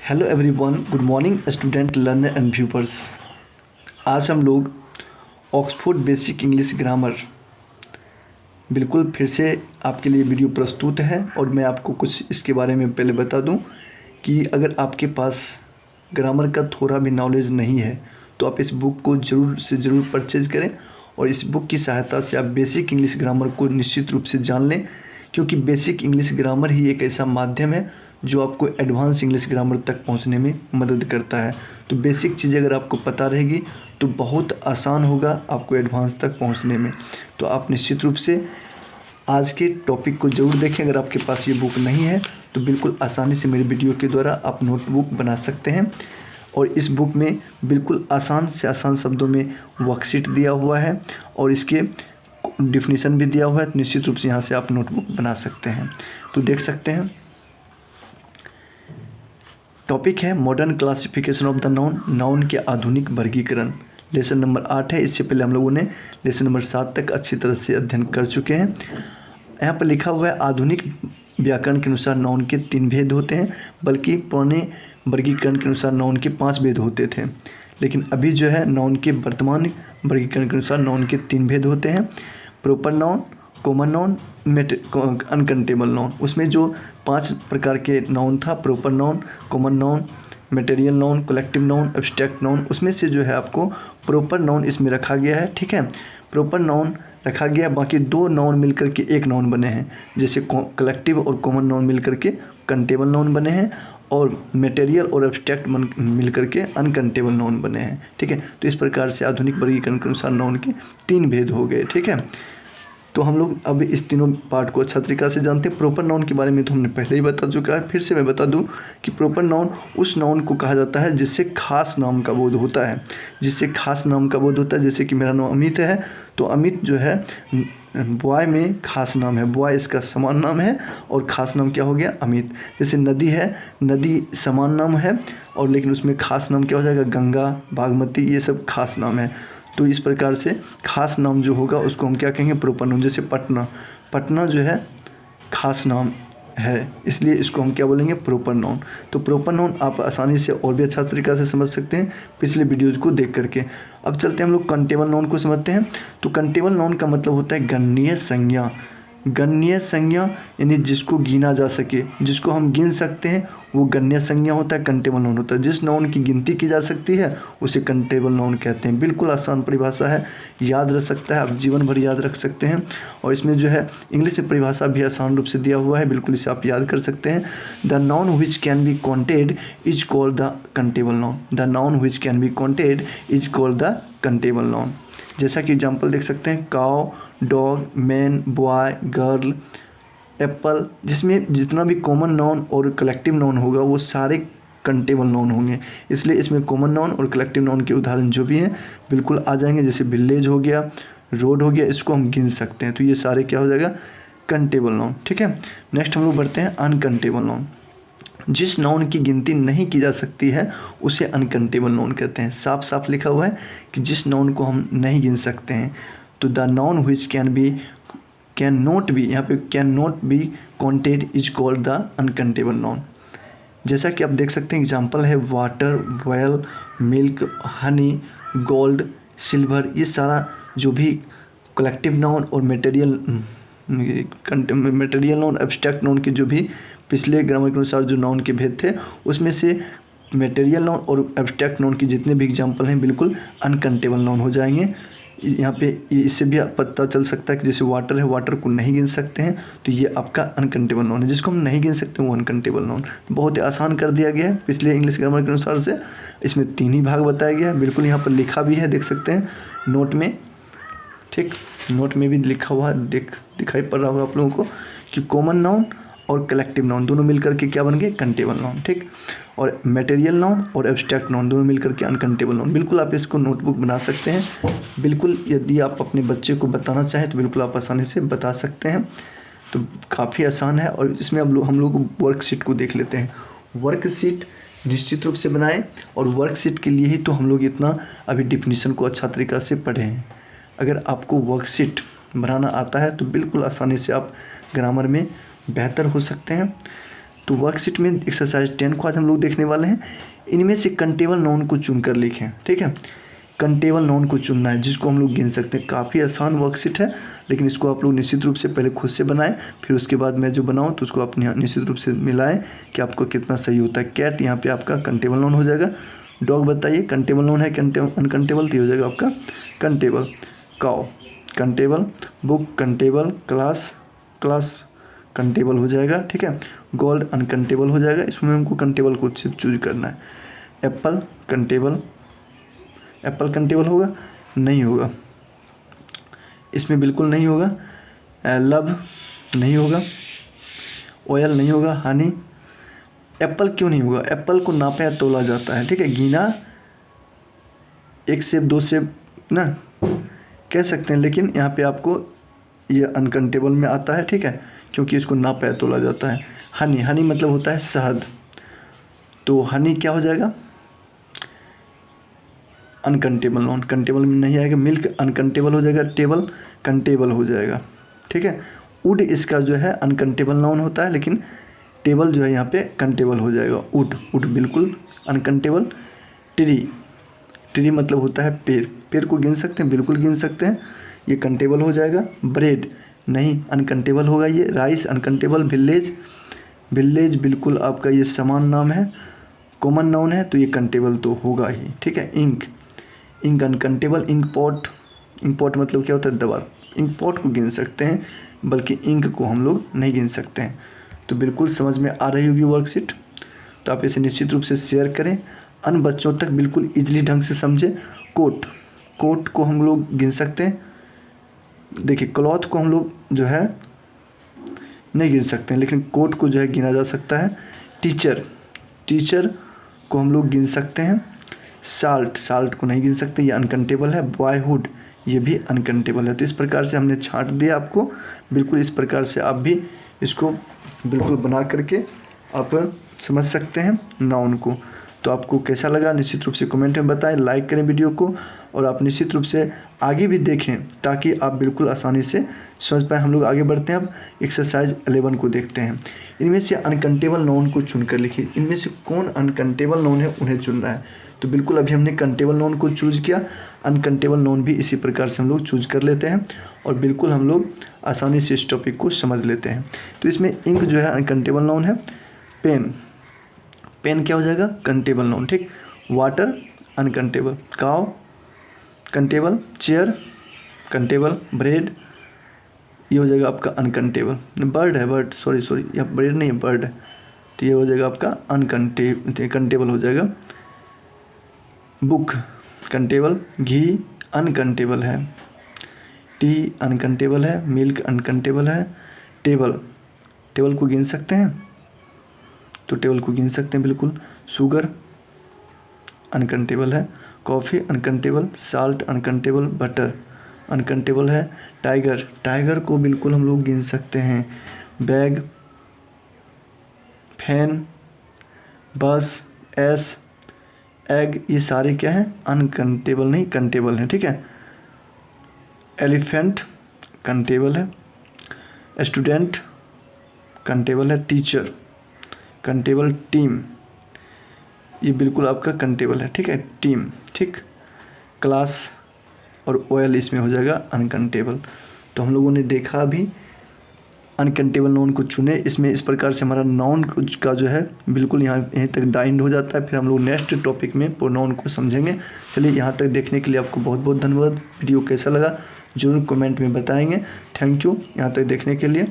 Hello everyone, good morning student, learner and viewers. आज हम लोग ऑक्सफोर्ड बेसिक इंग्लिश ग्रामर बिल्कुल फिर से आपके लिए वीडियो प्रस्तुत है। और मैं आपको कुछ इसके बारे में पहले बता दूं कि अगर आपके पास ग्रामर का थोड़ा भी नॉलेज नहीं है तो आप इस बुक को ज़रूर से ज़रूर परचेज़ करें और इस बुक की सहायता से आप बेसिक इंग्लिश ग्रामर को निश्चित रूप से जान लें, क्योंकि बेसिक इंग्लिश ग्रामर ही एक ऐसा माध्यम है जो आपको एडवांस इंग्लिश ग्रामर तक पहुंचने में मदद करता है। तो बेसिक चीज़ें अगर आपको पता रहेगी तो बहुत आसान होगा आपको एडवांस तक पहुंचने में। तो आप निश्चित रूप से आज के टॉपिक को ज़रूर देखें। अगर आपके पास ये बुक नहीं है तो बिल्कुल आसानी से मेरे वीडियो के द्वारा आप नोटबुक बना सकते हैं। और इस बुक में बिल्कुल आसान से आसान शब्दों में वर्कशीट दिया हुआ है और इसके डिफिनीशन भी दिया हुआ है। तो निश्चित रूप से यहाँ से आप नोटबुक बना सकते हैं। तो देख सकते हैं, टॉपिक है modern classification of the noun, noun के आधुनिक वर्गीकरण। लेसन नंबर 8 है। इससे पहले हम लोगों ने लेसन नंबर 7 तक अच्छी तरह से अध्ययन कर चुके हैं। यहाँ पर लिखा हुआ है आधुनिक व्याकरण के अनुसार नाउन के 3 भेद होते हैं, बल्कि पुराने वर्गीकरण के अनुसार नाउन के 5 भेद होते थे। लेकिन अभी जो है नाउन के वर्तमान वर्गीकरण के अनुसार नाउन के 3 भेद होते हैं, proper noun, common noun, uncountable noun. उसमें जो 5 प्रकार के नाउन था, proper noun, common noun, material noun, collective noun, abstract noun, उसमें से जो है आपको प्रॉपर नाउन इसमें रखा गया है। ठीक है, प्रॉपर नाउन रखा गया, बाकी 2 नाउन मिलकर के एक नाउन बने हैं। जैसे कलेक्टिव और कॉमन नाउन मिलकर के कंटेबल नाउन बने हैं और मटेरियल और एब्स्ट्रैक्ट मिलकर के अनकंटेबल नाउन बने हैं। ठीक है, तो इस प्रकार से आधुनिक वर्गीकरण के अनुसार नाउन के 3 भेद हो गए। ठीक है, तो हम लोग अब इस तीनों पार्ट को अच्छा तरीक़ा से जानते हैं। प्रॉपर नाउन के बारे में तो हमने पहले ही बता चुका है, फिर से मैं बता दूं कि प्रॉपर नाउन उस नाउन को कहा जाता है जिससे खास नाम का बोध होता है, जिससे खास नाम का बोध होता है। जैसे कि मेरा नाम अमित है, तो अमित जो है बॉय में खास नाम है, बॉय इसका समान नाम है और खास नाम क्या हो गया, अमित। जैसे नदी है, नदी समान नाम है और लेकिन उसमें खास नाम क्या हो जाएगा, गंगा, बागमती, ये सब खास नाम है। तो इस प्रकार से खास नाम जो होगा उसको हम क्या कहेंगे, प्रॉपर नाउन। जैसे पटना, पटना जो है खास नाम है, इसलिए इसको हम क्या बोलेंगे, प्रॉपर नाउन। तो प्रॉपर नाउन आप आसानी से और भी अच्छा तरीक़ा से समझ सकते हैं पिछले वीडियोज को देख करके। अब चलते हैं हम लोग कंटेबल नाउन को समझते हैं। तो कंटेबल नाउन का मतलब होता है गणनीय संज्ञा। गणनीय संज्ञा यानी जिसको गिना जा सके, जिसको हम गिन सकते हैं, वो गण्य संज्ञा होता है, कंटेबल नाउन होता है। जिस नाउन की गिनती की जा सकती है उसे कंटेबल नाउन कहते हैं। बिल्कुल आसान परिभाषा है, याद रख सकता है, आप जीवन भर याद रख सकते हैं। और इसमें जो है इंग्लिश में परिभाषा भी आसान रूप से दिया हुआ है, बिल्कुल इसे आप याद कर सकते हैं। The noun which can be counted is called the countable noun. The noun which can be counted is called the countable noun. जैसा कि एग्जाम्पल देख सकते हैं, cow, dog, man, boy, girl, Apple. जिसमें जितना भी कॉमन नाउन और collective noun होगा वो सारे कंटेबल नाउन होंगे, इसलिए इसमें कॉमन नाउन और कलेक्टिव नाउन के उदाहरण जो भी हैं बिल्कुल आ जाएंगे। जैसे विलेज हो गया, रोड हो गया, इसको हम गिन सकते हैं, तो ये सारे क्या हो जाएगा, कंटेबल नाउन। ठीक है, नेक्स्ट हम लोग बढ़ते हैं अनकंटेबल नाउन। जिस नाउन की गिनती नहीं की जा सकती है उसे अनकंटेबल नाउन कहते हैं। साफ साफ लिखा हुआ है कि जिस नाउन को हम नहीं गिन सकते हैं। तो the noun which can not be, यहाँ पे can not be counted is called the uncountable noun. जैसा कि आप देख सकते हैं एग्जांपल है water, well, milk, Honey, gold, silver. ये सारा जो भी कलेक्टिव नाउन और मटेरियल नाउन, एब्स्ट्रैक्ट नाउन के जो भी पिछले ग्रामर के अनुसार जो नाउन के भेद थे, उसमें से मटेरियल नाउन और एब्स्ट्रैक्ट नाउन की जितने भी एग्जांपल हैं बिल्कुल अनकंटेबल नाउन हो जाएंगे। यहाँ पे इससे भी पता चल सकता है कि जैसे वाटर है, वाटर को नहीं गिन सकते हैं तो ये आपका अनकंटेबल नाउन है। जिसको हम नहीं गिन सकते वो अनकंटेबल नाउन। बहुत ही आसान कर दिया गया है पिछले इंग्लिश ग्रामर के अनुसार से। इसमें 3 ही भाग बताया गया है, बिल्कुल यहाँ पर लिखा भी है, देख सकते हैं नोट में। ठीक, नोट में भी लिखा हुआ दिखाई पड़ रहा होगा आप लोगों को कि कॉमन नाउन और कलेक्टिव नाउन दोनों मिलकर के क्या बन गए, कंटेबल नाउन। ठीक, और मटेरियल नाउन और एब्स्ट्रैक्ट नाउन दोनों मिलकर के अनकंटेबल नाउन। बिल्कुल आप इसको नोटबुक बना सकते हैं। बिल्कुल यदि आप अपने बच्चे को बताना चाहें तो बिल्कुल आप आसानी से बता सकते हैं। तो काफ़ी आसान है। और इसमें अब हम लोग वर्कशीट को देख लेते हैं। वर्कशीट निश्चित रूप से बनाएं और वर्कशीट के लिए ही तो हम लोग इतना अभी डिफिनीशन को अच्छा तरीक़ा से पढ़े हैं। अगर आपको वर्कशीट बनाना आता है तो बिल्कुल आसानी से आप ग्रामर में बेहतर हो सकते हैं। तो वर्कशीट में एक्सरसाइज 10 को आज हम लोग देखने वाले हैं। इनमें से कंटेबल नाउन को चुनकर लिखें, ठीक है। कंटेबल नाउन को चुनना है जिसको हम लोग गिन सकते हैं। काफ़ी आसान वर्कशीट है, लेकिन इसको आप लोग निश्चित रूप से पहले खुद से बनाएं, फिर उसके बाद मैं जो बनाऊं तो उसको अपने निश्चित रूप से मिलाएं कि आपको कितना सही होता है। कैट यहाँ पे आपका कंटेबल नाउन हो जाएगा। डॉग बताइए कंटेबल नाउन है अनकंटेबल, तो हो जाएगा आपका countable. Cow countable, book countable, class countable हो जाएगा, ठीक है। गोल्ड अनकंटेबल हो जाएगा। इसमें हमको कंटेबल को सिर्फ चूज करना है। एप्पल कंटेबल, एप्पल कंटेबल होगा? नहीं होगा, इसमें बिल्कुल नहीं होगा। लव नहीं होगा, ऑयल नहीं होगा, हनी। एप्पल क्यों नहीं होगा? एप्पल को नापा या तोला जाता है, ठीक है। गिना 1 सेब 2 सेब ना कह सकते हैं, लेकिन यहाँ पे आपको ये अनकंटेबल में आता है, ठीक है, क्योंकि इसको नापा या तोला जाता है। हनी, हनी मतलब होता है शहद, तो हनी क्या हो जाएगा? अनकंटेबल नाउन, कंटेबल में नहीं आएगा। मिल्क अनकंटेबल हो जाएगा। टेबल कंटेबल हो जाएगा, ठीक है। वुड इसका जो है अनकंटेबल नाउन होता है, लेकिन टेबल जो है यहाँ पे कंटेबल हो जाएगा। वुड बिल्कुल अनकंटेबल। ट्री मतलब होता है पेड़ को गिन सकते हैं, बिल्कुल गिन सकते हैं, ये कंटेबल हो जाएगा। ब्रेड नहीं, अनकंटेबल होगा ये। Rice uncountable. विलेज बिल्कुल आपका ये समान नाम है, कॉमन नाउन है, तो ये कंटेबल तो होगा ही, ठीक है। Ink uncountable. इंक पॉट मतलब क्या होता है? दवा। इंक पॉट को गिन सकते हैं, बल्कि इंक को हम लोग नहीं गिन सकते हैं। तो बिल्कुल समझ में आ रही होगी वर्कशीट, तो आप इसे निश्चित रूप से शेयर करें। अन्य बच्चों तक बिल्कुल ईजिली ढंग से समझें। कोट को हम लोग गिन सकते हैं। देखिए क्लॉथ को हम लोग जो है नहीं गिन सकते हैं, लेकिन कोट को जो है गिना जा सकता है। टीचर को हम लोग गिन सकते हैं। साल्ट को नहीं गिन सकते, ये अनकंटेबल है। बॉयहुड ये भी अनकंटेबल है। तो इस प्रकार से हमने छांट दिया आपको। बिल्कुल इस प्रकार से आप भी इसको बिल्कुल बना करके आप समझ सकते हैं नाउन को। तो आपको कैसा लगा निश्चित रूप से कमेंट में बताएं। लाइक करें वीडियो को, और आप निश्चित रूप से आगे भी देखें ताकि आप बिल्कुल आसानी से समझ पाएँ। हम लोग आगे बढ़ते हैं। अब एक्सरसाइज 11 को देखते हैं। इनमें से अनकंटेबल नाउन को चुनकर लिखिए। इनमें से कौन अनकंटेबल नाउन है उन्हें चुनना है। तो बिल्कुल अभी हमने कंटेबल नाउन को चूज किया, अनकंटेबल नाउन भी इसी प्रकार से हम लोग चूज कर लेते हैं, और बिल्कुल हम लोग आसानी से इस टॉपिक को समझ लेते हैं। तो इसमें इंक जो है अनकंटेबल नाउन है। पेन क्या हो जाएगा? कंटेबल नाउन, ठीक। Water uncountable. काव कंटेबल। Chair countable. ब्रेड ये हो जाएगा आपका अनकंटेबल। बर्ड सॉरी यह ब्रेड नहीं है, बर्ड है, तो ये हो जाएगा आपका कंटेबल हो जाएगा। Book countable. घी अनकंटेबल है। टी अनकंटेबल है। मिल्क अनकंटेबल है। टेबल को गिन सकते हैं, तो टेबल को गिन सकते हैं बिल्कुल। शुगर अनकंटेबल है। Coffee uncountable. Salt uncountable. Butter uncountable है। टाइगर को बिल्कुल हम लोग गिन सकते हैं। बैग, फैन, बस, एग ये सारे क्या हैं? अनकंटेबल नहीं, कंटेबल हैं, ठीक है। एलिफेंट कंटेबल है। स्टूडेंट कंटेबल है। Teacher countable. टीम ये बिल्कुल आपका कंटेबल है, ठीक है। टीम, ठीक। क्लास और ऑयल इसमें हो जाएगा अनकंटेबल। तो हम लोगों ने देखा अभी अनकंटेबल नाउन को चुने। इसमें इस प्रकार से हमारा नाउन का जो है बिल्कुल यहीं तक डाइंड हो जाता है। फिर हम लोग नेक्स्ट टॉपिक में प्रोनाउन को समझेंगे। चलिए यहाँ तक देखने के लिए आपको बहुत बहुत धन्यवाद। वीडियो कैसा लगा ज़रूर कमेंट में बताएंगे। थैंक यू यहाँ तक देखने के लिए।